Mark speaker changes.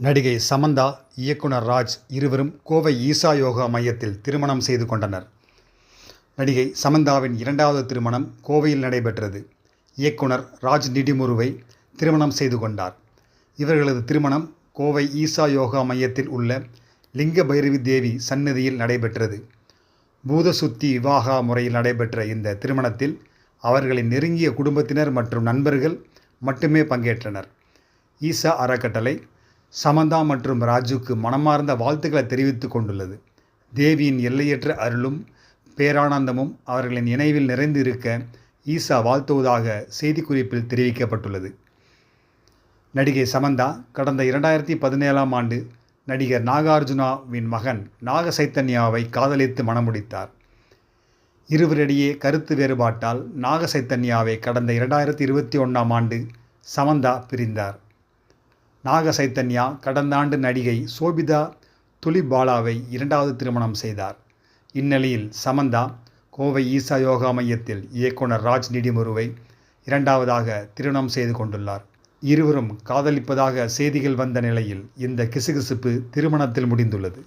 Speaker 1: நடிகை சமந்தா, இயக்குனர் ராஜ் இருவரும் கோவை ஈசா யோகா மையத்தில் திருமணம் செய்து கொண்டனர். நடிகை சமந்தாவின் இரண்டாவது திருமணம் கோவையில் நடைபெற்றது. இயக்குனர் ராஜ் நிடிமுருவை திருமணம் செய்து கொண்டார். இவர்களது திருமணம் கோவை ஈசா யோகா மையத்தில் உள்ள லிங்க பைரவி தேவி சந்நிதியில் நடைபெற்றது. பூதசுத்தி விவாகா முறையில் நடைபெற்ற இந்த திருமணத்தில் அவர்களின் நெருங்கிய குடும்பத்தினர் மற்றும் நண்பர்கள் மட்டுமே பங்கேற்றனர். ஈசா அறக்கட்டளை சமந்தா மற்றும் ராஜுக்கு மனமார்ந்த வாழ்த்துக்களை தெரிவித்துக் கொண்டுள்ளது. தேவியின் எல்லையற்ற அருளும் பேரானந்தமும் அவர்களின் நினைவில் நிறைந்து இருக்க ஈசா வாழ்த்துவதாக செய்திக்குறிப்பில் தெரிவிக்கப்பட்டுள்ளது. நடிகை சமந்தா கடந்த 2017ஆம் ஆண்டு நடிகர் நாகார்ஜுனாவின் மகன் நாக சைத்தன்யாவை காதலித்து மணமுடித்தார். இருவரிடையே கருத்து வேறுபாட்டால் நாக சைத்தன்யாவை கடந்த 2021ஆம் ஆண்டு சமந்தா பிரிந்தார். நாக சைத்தன்யா கடந்த ஆண்டு நடிகை சோபிதா துலிபாலாவை இரண்டாவது திருமணம் செய்தார். இந்நிலையில் சமந்தா கோவை ஈசா யோகா மையத்தில் இயக்குனர் ராஜ் நிடிமுருவை இரண்டாவதாக திருமணம் செய்து கொண்டுள்ளார். இருவரும் காதலிப்பதாக செய்திகள் வந்த நிலையில் இந்த கிசுகிசுப்பு திருமணத்தில் முடிந்துள்ளது.